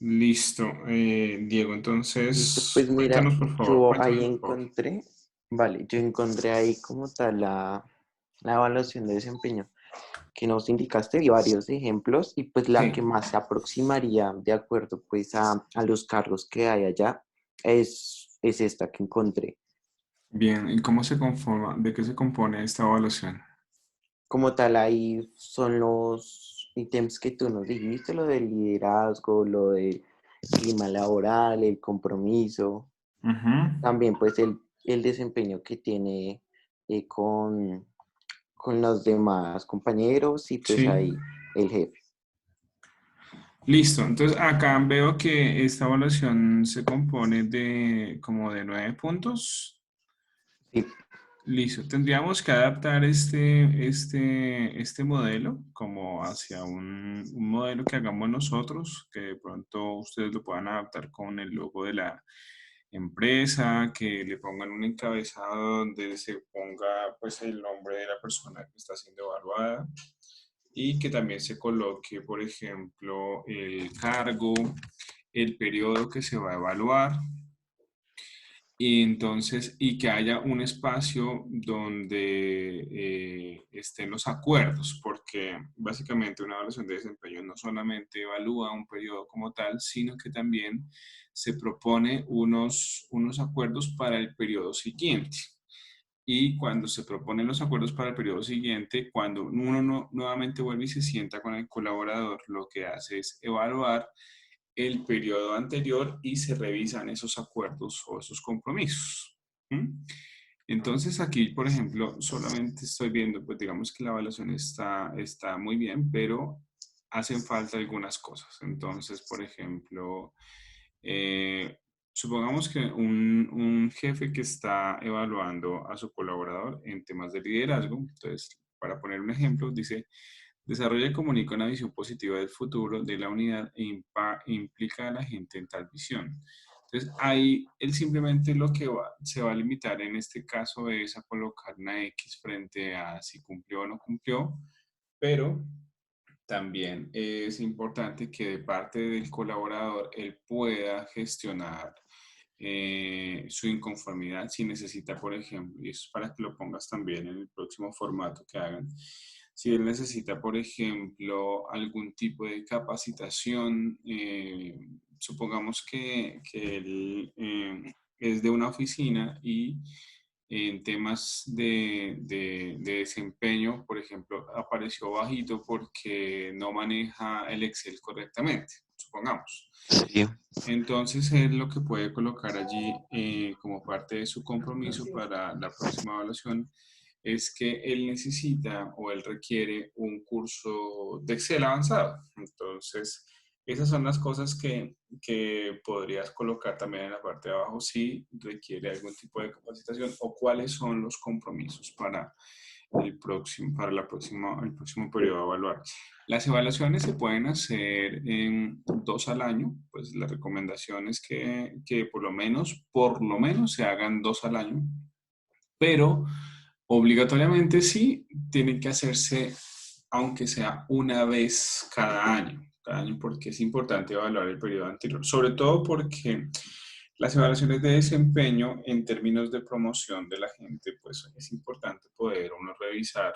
Listo. Diego, Listo, pues entonces, mira, cuéntanos por favor, yo ahí cuéntanos por favor. encontré, vale, yo encontré ahí como tal la evaluación de desempeño que nos indicaste y varios ejemplos y pues la Sí. que más se aproximaría de acuerdo pues a los cargos que hay allá es esta que encontré. Bien, ¿y cómo se conforma, de qué se compone esta evaluación? Como tal ahí son los ítems que tú nos dijiste, lo del liderazgo, lo del clima laboral, el compromiso. Ujú. También pues el desempeño que tiene con los demás compañeros y pues Sí. ahí el jefe. Listo. Entonces, acá veo que esta evaluación se compone de como de 9 puntos. Sí, Listo. Tendríamos que adaptar este modelo como hacia un modelo que hagamos nosotros, que de pronto ustedes lo puedan adaptar con el logo de la empresa, que le pongan un encabezado donde se ponga pues el nombre de la persona que está siendo evaluada y que también se coloque, por ejemplo, el cargo, el periodo que se va a evaluar y entonces, y que haya un espacio donde estén los acuerdos, porque básicamente una evaluación de desempeño no solamente evalúa un periodo como tal, sino que también se propone unos acuerdos para el periodo siguiente. Y cuando se proponen los acuerdos para el periodo siguiente, cuando uno nuevamente vuelve y se sienta con el colaborador, lo que hace es evaluar el periodo anterior y se revisan esos acuerdos o esos compromisos. ¿Mm? Entonces aquí, por ejemplo, solamente estoy viendo, pues digamos que la evaluación está muy bien, pero hacen falta algunas cosas. Entonces, por ejemplo, eh, supongamos que un jefe que está evaluando a su colaborador en temas de liderazgo, entonces, para poner un ejemplo, dice, desarrolla y comunica una visión positiva del futuro de la unidad e implica a la gente en tal visión. Entonces, ahí él simplemente lo que se va a limitar en este caso es a colocar una X frente a si cumplió o no cumplió, pero también es importante que de parte del colaborador él pueda gestionar su inconformidad si necesita, por ejemplo, y eso es para que lo pongas también en el próximo formato que hagan, si él necesita, por ejemplo, algún tipo de capacitación, supongamos que él es de una oficina y en temas de desempeño, por ejemplo, apareció bajito porque no maneja el Excel correctamente, supongamos. sí. Entonces, él lo que puede colocar allí como parte de su compromiso para la próxima evaluación es que él necesita o él requiere un curso de Excel avanzado. Entonces, esas son las cosas que podrías colocar también en la parte de abajo si requiere algún tipo de capacitación o cuáles son los compromisos para el próximo periodo a evaluar. Las evaluaciones se pueden hacer en 2 al año, pues la recomendación es que por lo menos se hagan 2 al año, pero obligatoriamente sí tienen que hacerse, aunque sea una vez cada año, porque es importante evaluar el periodo anterior, sobre todo porque las evaluaciones de desempeño en términos de promoción de la gente, pues es importante poder uno revisar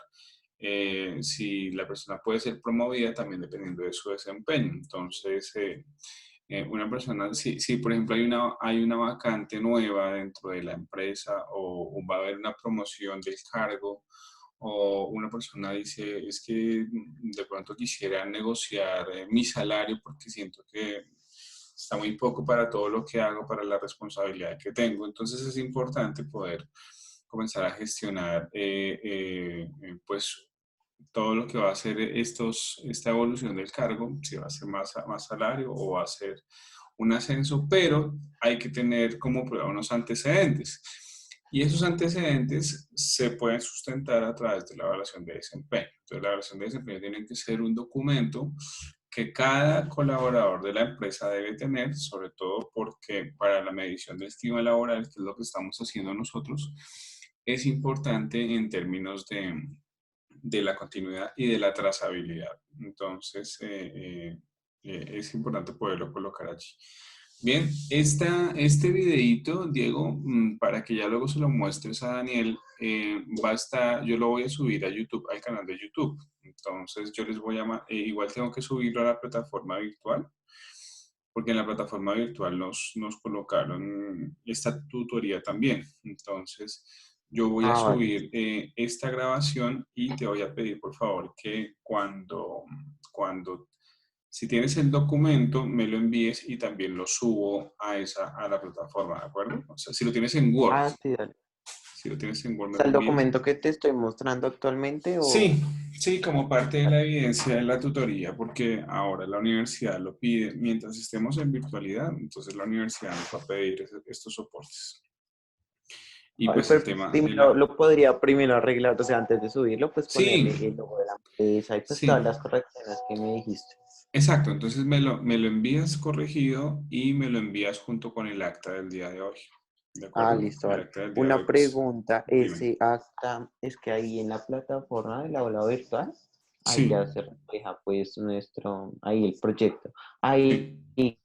si la persona puede ser promovida también dependiendo de su desempeño. Entonces, una persona, si por ejemplo hay una vacante nueva dentro de la empresa o va a haber una promoción del cargo o una persona dice, es que de pronto quisiera negociar mi salario porque siento que está muy poco para todo lo que hago, para la responsabilidad que tengo. Entonces es importante poder comenzar a gestionar pues todo lo que va a ser esta evolución del cargo, si va a ser más salario o va a ser un ascenso, pero hay que tener como prueba unos antecedentes. Y esos antecedentes se pueden sustentar a través de la evaluación de desempeño. Entonces, la evaluación de desempeño tiene que ser un documento que cada colaborador de la empresa debe tener, sobre todo porque para la medición del estima laboral, que es lo que estamos haciendo nosotros, es importante en términos de la continuidad y de la trazabilidad. Entonces, Es importante poderlo colocar allí. Bien, este videito, Diego, para que ya luego se lo muestres a Daniel, va a estar, yo lo voy a subir a YouTube, al canal de YouTube. Entonces yo les voy a, igual tengo que subirlo a la plataforma virtual, porque en la plataforma virtual nos colocaron esta tutoría también. Entonces yo voy a Ah, vale. subir esta grabación y te voy a pedir por favor que cuando si tienes el documento, me lo envíes y también lo subo a la plataforma, ¿de acuerdo? O sea, si lo tienes en Word, Ah, sí, dale. si lo tienes en Word, me ¿Está lo el envías. documento que te estoy mostrando actualmente o...? Sí, sí, como parte de la evidencia de la tutoría, porque ahora la universidad lo pide, mientras estemos en virtualidad, entonces la universidad nos va a pedir estos soportes. Y Ay, pues el pero tema de primero la... lo podría primero arreglar, o sea, antes de subirlo, pues Sí, ponerle el logo de la empresa y pues todas sí, las correcciones que me dijiste. exacto. Entonces me lo envías corregido y me lo envías junto con el acta del día de hoy. ¿De Ah, acuerdo? listo, El vale. acta del día de Una hoy, pues, pregunta, dime. ese acta es que ahí en la plataforma de la aula virtual, ahí Sí, ya se refleja pues ahí el proyecto. Ahí, sí.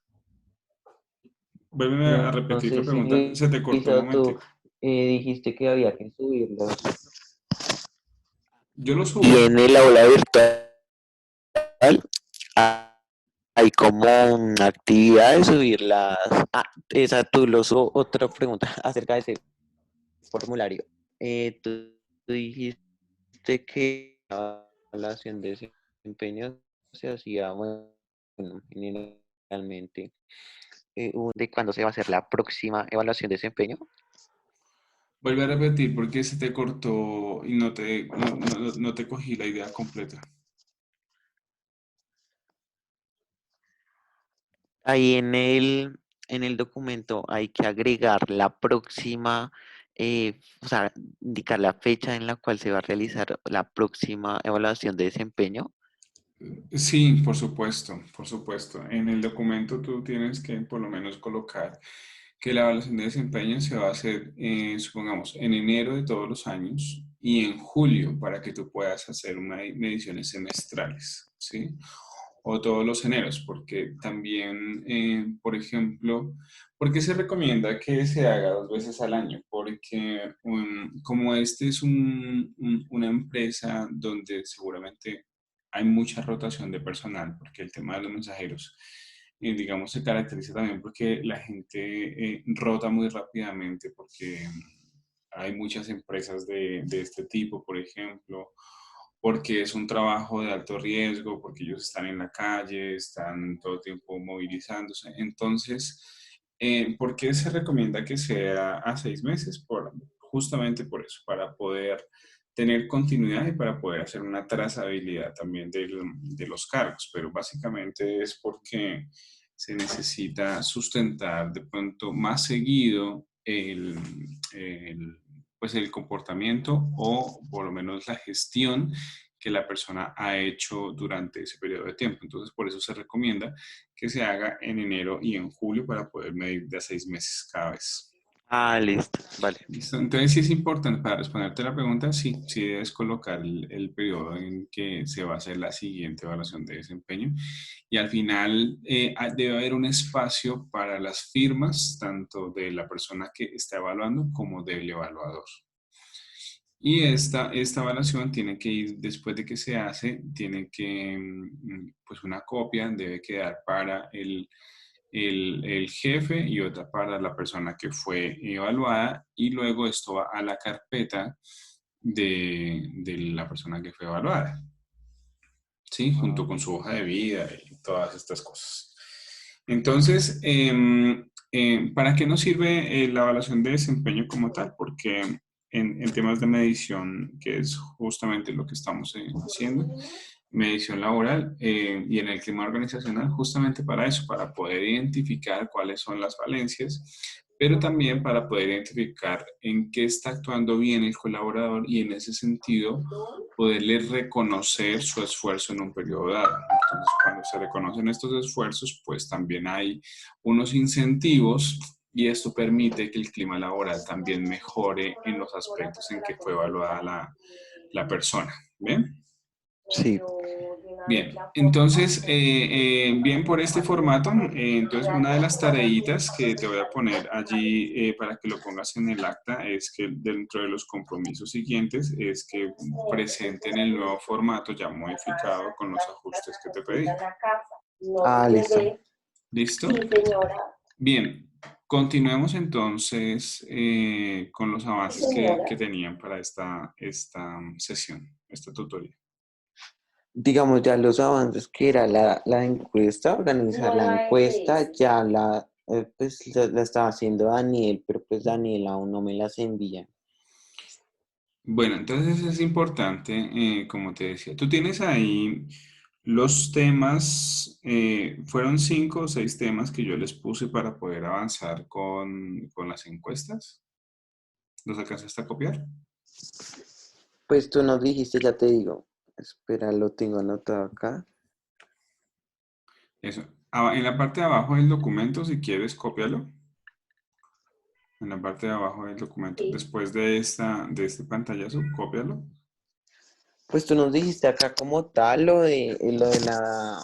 Vuelve a no, no repetir la sé si pregunta. Se te cortó un Luisa, tú momentico. dijiste que había que subirlos. Yo lo Y subo. en el aula virtual ah, hay como una actividad de subirlas. Ah, esa tú lo subo. Otra pregunta acerca de ese formulario. Tú dijiste que la evaluación de desempeño se hacía, bueno, generalmente, de cuándo se va a hacer la próxima evaluación de desempeño. Vuelve a repetir porque se te cortó y no te cogí la idea completa. Ahí en el documento hay que agregar la próxima, o sea, indicar la fecha en la cual se va a realizar la próxima evaluación de desempeño. Sí, por supuesto, por supuesto. En el documento tú tienes que por lo menos colocar que la evaluación de desempeño se va a hacer, supongamos, en enero de todos los años y en julio para que tú puedas hacer mediciones semestrales, ¿sí? O todos los eneros, porque también, por ejemplo, ¿por qué se recomienda que se haga 2 veces al año? Porque como este es una empresa donde seguramente hay mucha rotación de personal, porque el tema de los mensajeros, digamos, se caracteriza también porque la gente rota muy rápidamente, porque hay muchas empresas de este tipo, por ejemplo, porque es un trabajo de alto riesgo, porque ellos están en la calle, están todo el tiempo movilizándose. Entonces, ¿por qué se recomienda que sea a 6 meses? Justamente por eso, para poder tener continuidad y para poder hacer una trazabilidad también de los cargos, pero básicamente es porque se necesita sustentar de pronto más seguido pues el comportamiento o por lo menos la gestión que la persona ha hecho durante ese periodo de tiempo. Entonces, por eso se recomienda que se haga en enero y en julio para poder medir de a 6 meses cada vez. Ah, listo, vale. Listo. Entonces, sí es importante para responderte la pregunta, sí, sí debes colocar el periodo en que se va a hacer la siguiente evaluación de desempeño. Y al final debe haber un espacio para las firmas, tanto de la persona que está evaluando como del evaluador. Y esta evaluación tiene que ir, después de que se hace, tiene que, pues una copia debe quedar para el jefe y otra para la persona que fue evaluada y luego esto va a la carpeta de la persona que fue evaluada, ¿sí? Junto con su hoja de vida y todas estas cosas. Entonces, ¿para qué nos sirve la evaluación de desempeño como tal? Porque en temas de medición, que es justamente lo que estamos haciendo, medición laboral y en el clima organizacional, justamente para eso, para poder identificar cuáles son las falencias, pero también para poder identificar en qué está actuando bien el colaborador y en ese sentido poderle reconocer su esfuerzo en un periodo dado. Entonces, cuando se reconocen estos esfuerzos, pues también hay unos incentivos y esto permite que el clima laboral también mejore en los aspectos en que fue evaluada la persona. ¿Bien? Sí. Bien, entonces, bien por este formato, entonces una de las tareitas que te voy a poner allí para que lo pongas en el acta es que dentro de los compromisos siguientes es que presenten el nuevo formato ya modificado con los ajustes que te pedí. Ah, listo. ¿Listo? Bien, continuemos entonces con los avances que tenían para esta sesión, esta tutoría. Digamos, ya los avances que era la encuesta, organizar la encuesta, ya pues, la estaba haciendo Daniel, pero pues Daniel aún no me las envía. Bueno, entonces es importante, como te decía, tú tienes ahí los temas, fueron 5 o 6 temas que yo les puse para poder avanzar con las encuestas. ¿Los alcanzaste a copiar? Pues tú nos dijiste, ya te digo. Espera, lo tengo anotado acá. Eso. En la parte de abajo del documento, si quieres, cópialo. En la parte de abajo del documento, después de este pantallazo, cópialo. Pues tú nos dijiste acá como tal lo de la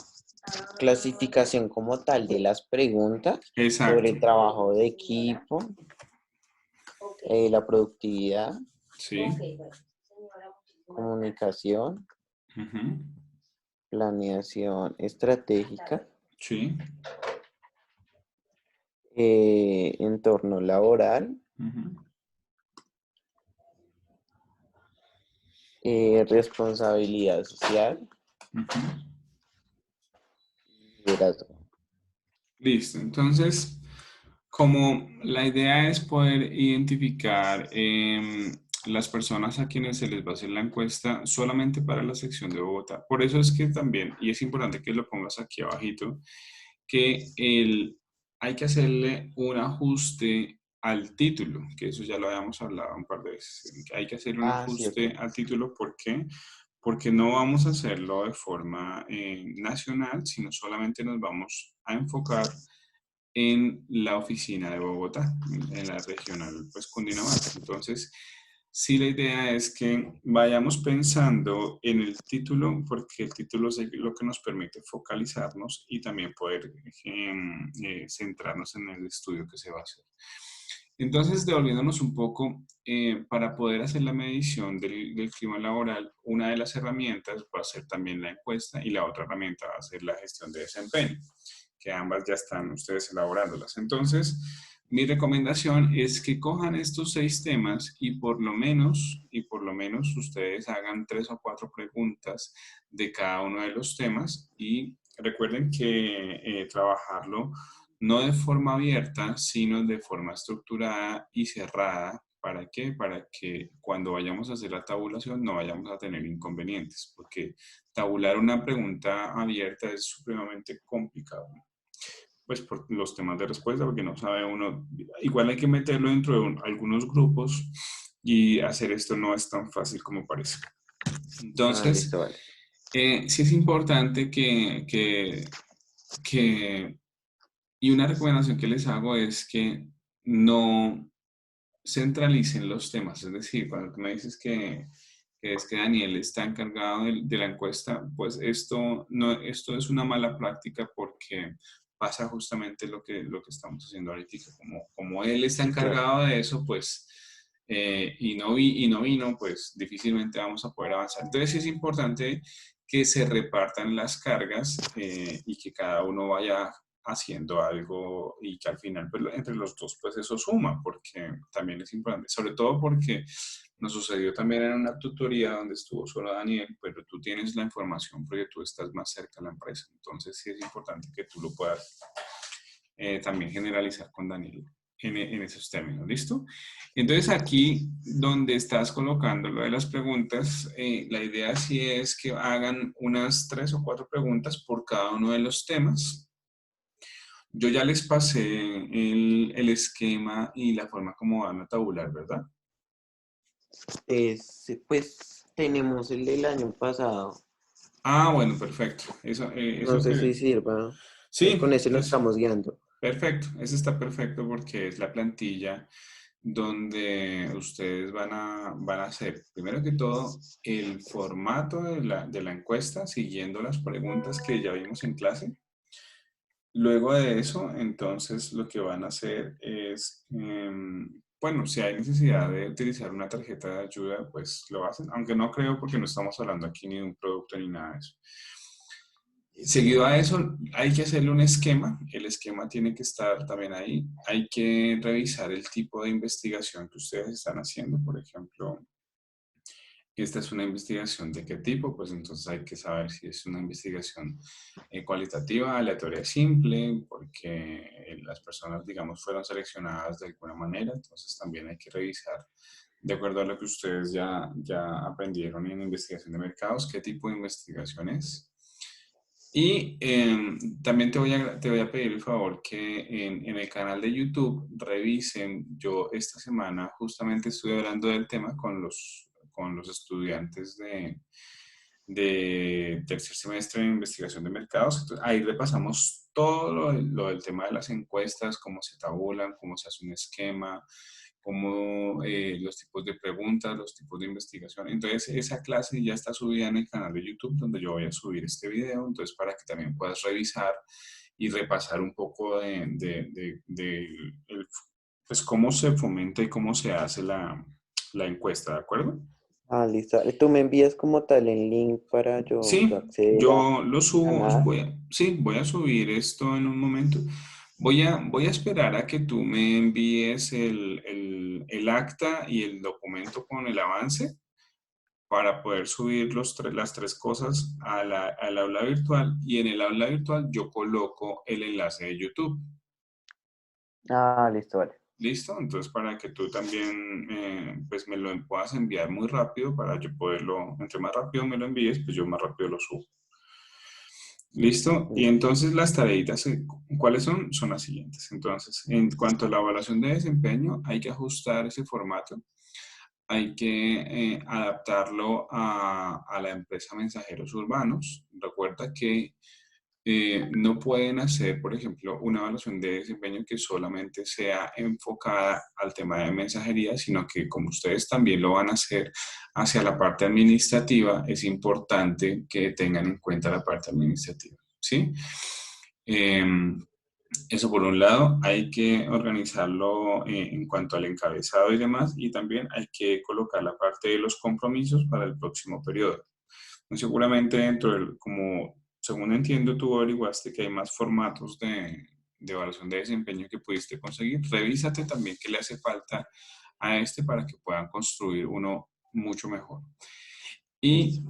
clasificación como tal de las preguntas sobre Exacto. el trabajo de equipo, la productividad, Sí. comunicación, Ujú. planeación estratégica, Sí. entorno laboral, Ujú. responsabilidad social, Ujú. liderazgo. Listo. Entonces, como la idea es poder identificar las personas a quienes se les va a hacer la encuesta solamente para la sección de Bogotá. Por eso es que también, y es importante que lo pongas aquí abajito, que hay que hacerle un ajuste al título, que eso ya lo habíamos hablado un par de veces. Hay que hacer un Ah, ajuste cierto. al título, ¿por qué? Porque no vamos a hacerlo de forma nacional, sino solamente nos vamos a enfocar en la oficina de Bogotá, en la regional, pues Cundinamarca. Entonces, sí, la idea es que vayamos pensando en el título, porque el título es lo que nos permite focalizarnos y también poder centrarnos en el estudio que se va a hacer. Entonces, devolviéndonos un poco, para poder hacer la medición del clima laboral, una de las herramientas va a ser también la encuesta y la otra herramienta va a ser la gestión de desempeño, que ambas ya están ustedes elaborándolas. Entonces, mi recomendación es que cojan estos 6 temas y por lo menos ustedes hagan 3 o 4 preguntas de cada uno de los temas y recuerden que trabajarlo no de forma abierta, sino de forma estructurada y cerrada. ¿Para qué? Para que cuando vayamos a hacer la tabulación no vayamos a tener inconvenientes, porque tabular una pregunta abierta es supremamente complicado, pues por los temas de respuesta, porque no sabe uno, igual hay que meterlo dentro de algunos grupos y hacer esto no es tan fácil como parece. Ah, Entonces, listo, vale. sí es importante y una recomendación que les hago es que no centralicen los temas, es decir, cuando tú me dices que es que Daniel está encargado de la encuesta, pues esto es una mala práctica porque pasa justamente lo que estamos haciendo ahorita, como él está Sí, claro. encargado de eso, pues, y no vino, pues difícilmente vamos a poder avanzar. Entonces sí es importante que se repartan las cargas y que cada uno vaya haciendo algo y que al final pues, entre los dos pues eso suma, porque también es importante, sobre todo porque nos sucedió también en una tutoría donde estuvo solo Daniel, pero tú tienes la información porque tú estás más cerca de la empresa, entonces sí es importante que tú lo puedas también generalizar con Daniel en esos términos, ¿listo? Entonces aquí donde estás colocando lo de las preguntas, la idea sí es que hagan unas 3 o 4 preguntas por cada uno de los temas. Yo ya les pasé el esquema y la forma como van a tabular, ¿verdad? Pues tenemos el del año pasado. Ah, bueno, perfecto. No Eso sé que... si sirva. Con Sí, ese nos estamos guiando. perfecto. Ese está perfecto porque es la plantilla donde ustedes van a hacer, primero que todo, el formato de la encuesta siguiendo las preguntas que ya vimos en clase. Luego de eso, entonces lo que van a hacer es, bueno, si hay necesidad de utilizar una tarjeta de ayuda, pues lo hacen, aunque no creo porque no estamos hablando aquí ni de un producto ni nada de eso. Seguido a eso, hay que hacerle un esquema. El esquema tiene que estar también ahí. Hay que revisar el tipo de investigación que ustedes están haciendo. Por ejemplo, esta es una investigación de qué tipo, pues entonces hay que saber si es una investigación cualitativa, aleatoria, simple, porque las personas, digamos, fueron seleccionadas de alguna manera. Entonces también hay que revisar, de acuerdo a lo que ustedes ya aprendieron en investigación de mercados, qué tipo de investigación es. Y también te voy a pedir el favor que en el canal de YouTube revisen. Yo esta semana justamente estuve hablando del tema con los estudiantes de tercer semestre en investigación de mercados. Entonces, ahí repasamos todo lo del tema de las encuestas, cómo se tabulan, cómo se hace un esquema, cómo los tipos de preguntas, los tipos de investigación. Entonces, esa clase ya está subida en el canal de YouTube donde yo voy a subir este video, entonces para que también puedas revisar y repasar un poco pues cómo se fomenta y cómo se hace la encuesta, ¿de acuerdo? Ah, listo. Tú me envías como tal el link para yo Sí, acceder a yo lo subo, canal. sí, voy a subir esto en un momento. Voy a esperar a que tú me envíes el acta y el documento con el avance para poder subir las tres cosas al aula virtual, y en el aula virtual yo coloco el enlace de YouTube. Ah, listo, vale. ¿Listo? Entonces, para que tú también pues me lo puedas enviar muy rápido para yo poderlo, entre más rápido me lo envíes, pues yo más rápido lo subo. ¿Listo? Y Listo. entonces las tareitas, ¿cuáles son? Son las siguientes. Entonces, en cuanto a la evaluación de desempeño, hay que ajustar ese formato, hay que adaptarlo a la empresa Mensajeros Urbanos. Recuerda que no pueden hacer, por ejemplo, una evaluación de desempeño que solamente sea enfocada al tema de mensajería, sino que como ustedes también lo van a hacer hacia la parte administrativa, es importante que tengan en cuenta la parte administrativa, ¿sí? Em, Eso por un lado, hay que organizarlo en cuanto al encabezado y demás, y también hay que colocar la parte de los compromisos para el próximo periodo. Seguramente dentro del, como según entiendo, tú averiguaste que hay más formatos de evaluación de desempeño que pudiste conseguir. Revísate también qué le hace falta a este para que puedan construir uno mucho mejor. Y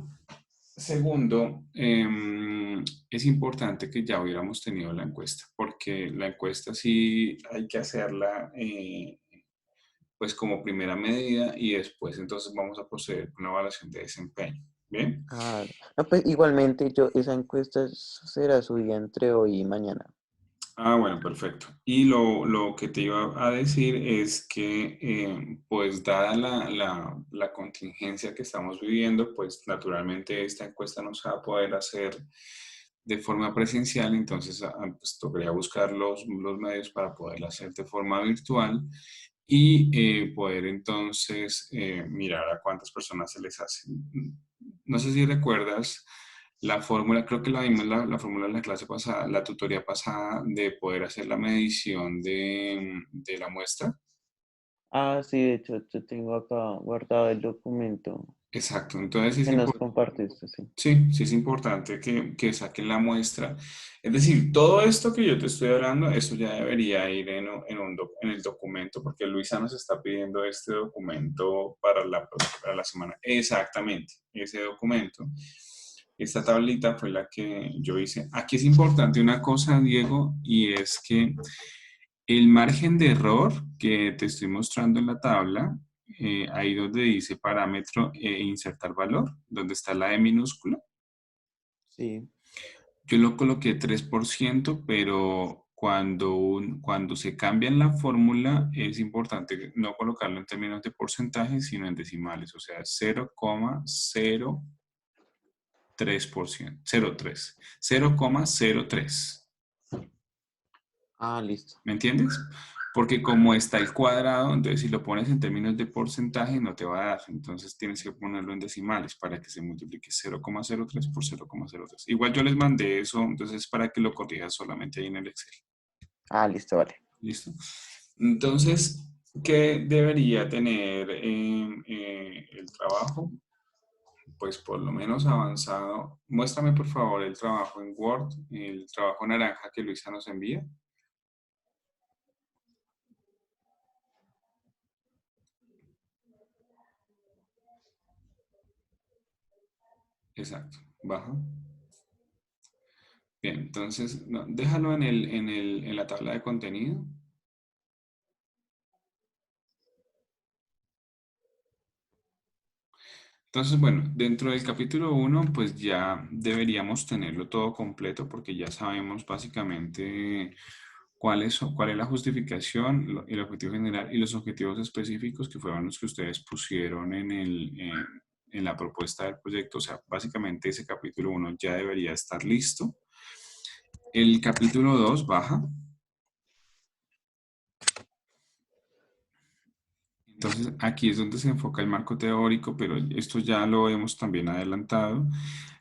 segundo, es importante que ya hubiéramos tenido la encuesta, porque la encuesta sí hay que hacerla pues como primera medida, y después entonces vamos a proceder con una evaluación de desempeño. ¿Bien? Ah, no, pues igualmente yo, esa encuesta será subida entre hoy y mañana. Ah, bueno, perfecto. Y lo que te iba a decir es que, pues, dada la contingencia que estamos viviendo, pues, naturalmente esta encuesta no se va a poder hacer de forma presencial, entonces, pues, tocaría buscar los medios para poderla hacer de forma virtual y poder entonces mirar a cuántas personas se les hace. No sé si recuerdas la fórmula, creo que la vimos la fórmula en la clase pasada, la tutoría pasada, de poder hacer la medición de la muestra. Ah, sí, de hecho, yo tengo acá guardado el documento Exacto, entonces sí es que nos importante. compartiste, sí. Sí, sí es importante que saquen la muestra. Es decir, todo esto que yo te estoy hablando, eso ya debería ir en el documento, porque Luisa nos está pidiendo este documento para la semana. Exactamente, ese documento. Esta tablita fue la que yo hice. Aquí es importante una cosa, Diego, y es que el margen de error que te estoy mostrando en la tabla, ahí donde dice parámetro e insertar valor, donde está la E minúscula, Sí. yo lo coloqué 3%, pero cuando se cambia en la fórmula es importante no colocarlo en términos de porcentaje, sino en decimales, o sea, 0,03%, 0,03. Ah, listo. ¿Me entiendes? Porque como está el cuadrado, entonces si lo pones en términos de porcentaje no te va a dar. Entonces tienes que ponerlo en decimales para que se multiplique 0,03 por 0,03. Igual yo les mandé eso, entonces para que lo corrijas solamente ahí en el Excel. Ah, listo, vale. ¿Listo? Entonces, ¿qué debería tener el trabajo? Pues por lo menos avanzado. Muéstrame por favor el trabajo en Word, el trabajo naranja que Luisa nos envía. Exacto, baja. Bien, entonces no, déjalo en la tabla de contenido. Entonces, bueno, dentro del capítulo 1, pues ya deberíamos tenerlo todo completo porque ya sabemos básicamente cuál es la justificación, el objetivo general y los objetivos específicos que fueron los que ustedes pusieron en la propuesta del proyecto. O sea, básicamente ese capítulo 1 ya debería estar listo. El capítulo 2 baja. Entonces, aquí es donde se enfoca el marco teórico, pero esto ya lo hemos también adelantado.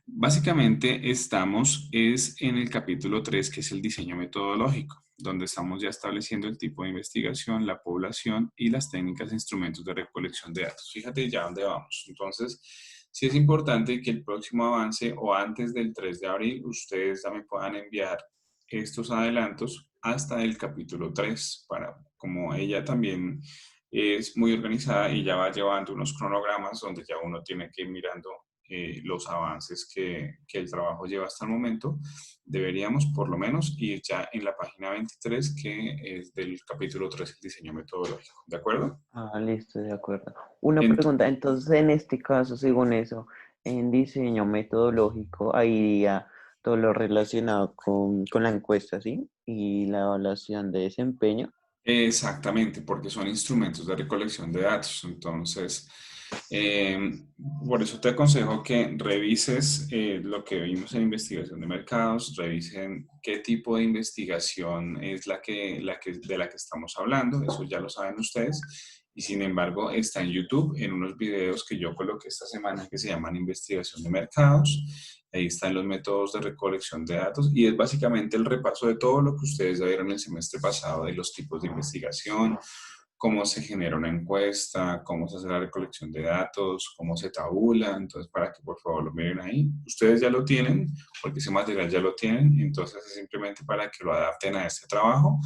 Básicamente estamos en el capítulo 3, que es el diseño metodológico, donde estamos ya estableciendo el tipo de investigación, la población y las técnicas e instrumentos de recolección de datos. Fíjate ya dónde vamos. Entonces, sí es importante que el próximo avance o antes del 3 de abril ustedes también puedan enviar estos adelantos hasta el capítulo 3 para, como ella también es muy organizada y ya va llevando unos cronogramas donde ya uno tiene que ir mirando los avances que el trabajo lleva hasta el momento, deberíamos por lo menos ir ya en la página 23, que es del capítulo 3, el diseño metodológico. ¿De acuerdo? Ah, listo, de acuerdo. Una Ent- pregunta, entonces en este caso, según eso, en diseño metodológico, ahí iría todo lo relacionado con la encuesta, ¿sí? Y la evaluación de desempeño. Exactamente, porque son instrumentos de recolección de datos. Entonces, eh, por eso te aconsejo que revises lo que vimos en investigación de mercados, revisen qué tipo de investigación es de la que estamos hablando, eso ya lo saben ustedes. Y sin embargo, está en YouTube en unos videos que yo coloqué esta semana que se llaman investigación de mercados. Ahí están los métodos de recolección de datos y es básicamente el repaso de todo lo que ustedes ya vieron el semestre pasado de los tipos de investigación, cómo se genera una encuesta, cómo se hace la recolección de datos, cómo se tabula. Entonces, para que por favor lo miren ahí. Ustedes ya lo tienen, porque ese material ya lo tienen, entonces es simplemente para que lo adapten a este trabajo.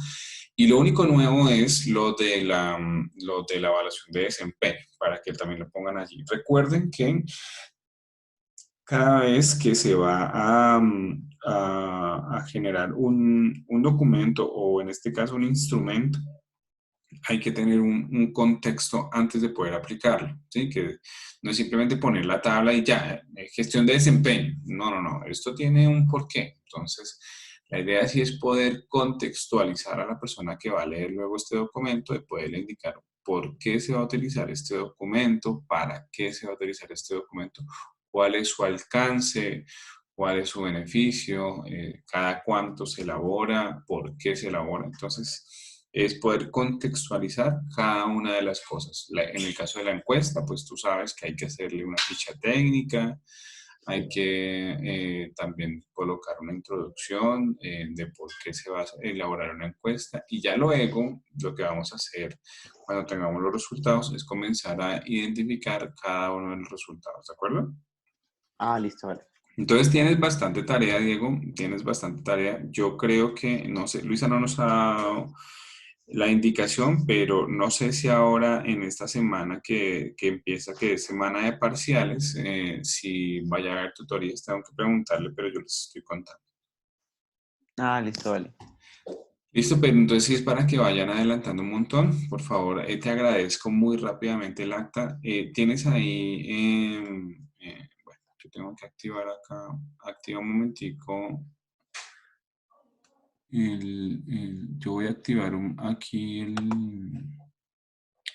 Y lo único nuevo es lo de la evaluación de desempeño, para que también lo pongan allí. Recuerden que cada vez que se va a generar un documento o en este caso un instrumento, hay que tener un contexto antes de poder aplicarlo, ¿sí? Que no es simplemente poner la tabla y ya, gestión de desempeño. No, no, no, esto tiene un porqué. Entonces, la idea sí es poder contextualizar a la persona que va a leer luego este documento, de poderle indicar por qué se va a utilizar este documento, para qué se va a utilizar este documento, cuál es su alcance, cuál es su beneficio, cada cuánto se elabora, por qué se elabora. Entonces, es poder contextualizar cada una de las cosas. En el caso de la encuesta, pues tú sabes que hay que hacerle una ficha técnica, hay que también colocar una introducción de por qué se va a elaborar una encuesta y ya luego lo que vamos a hacer cuando tengamos los resultados es comenzar a identificar cada uno de los resultados, ¿de acuerdo? Ah, listo, vale. Entonces tienes bastante tarea, Diego, tienes bastante tarea. Yo creo que, no sé, Luisa no nos ha dado la indicación, pero no sé si ahora en esta semana que empieza, que es semana de parciales, si vaya a haber tutorías, tengo que preguntarle, pero yo les estoy contando. Ah, listo, vale. Listo, pero entonces sí es para que vayan adelantando un montón. Por favor, te agradezco muy rápidamente el acta. Tienes ahí, bueno, yo tengo que activar acá, activa un momentico. Yo voy a activar aquí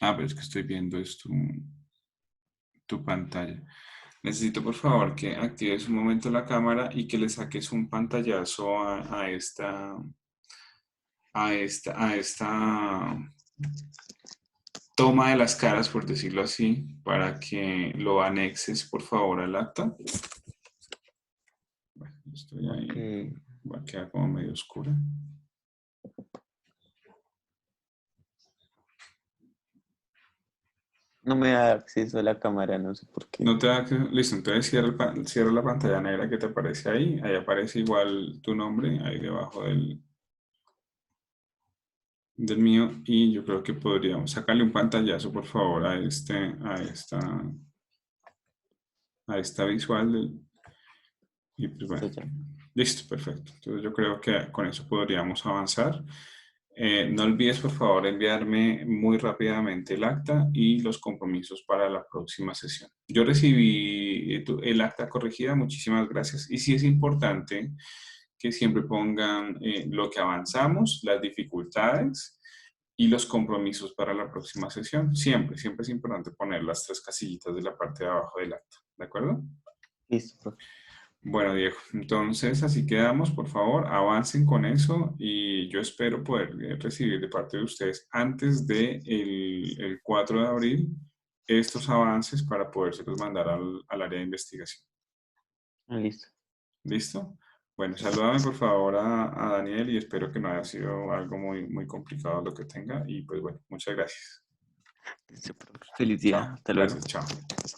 Ah, pero es que estoy viendo esto, tu pantalla. Necesito por favor que actives un momento la cámara y que le saques un pantallazo a esta toma de las caras, por decirlo así, para que lo anexes, por favor, al acta. Bueno, estoy Ok. ahí, va a quedar como medio oscura. No me da acceso a la cámara, no sé por qué. No te da que... Listo, entonces cierra la pantalla negra que te aparece ahí. Ahí aparece igual tu nombre, ahí debajo del mío. Y yo creo que podríamos sacarle un pantallazo, por favor, a esta visual. Y pues bueno, Esto ya. listo, perfecto. Entonces yo creo que con eso podríamos avanzar. No olvides, por favor, enviarme muy rápidamente el acta y los compromisos para la próxima sesión. Yo recibí el acta corregida, muchísimas gracias. Y sí es importante que siempre pongan lo que avanzamos, las dificultades y los compromisos para la próxima sesión. Siempre, siempre es importante poner las tres casillitas de la parte de abajo del acta. ¿De acuerdo? Listo, profe. Bueno, Diego, entonces así quedamos, por favor, avancen con eso y yo espero poder recibir de parte de ustedes antes del 4 de abril estos avances para podérselos mandar al área de investigación. Listo. ¿Listo? Bueno, salúdame por favor a Daniel y espero que no haya sido algo muy, muy complicado lo que tenga y pues bueno, muchas gracias. Listo, profe. Feliz día. Chao, Hasta luego. gracias, chao.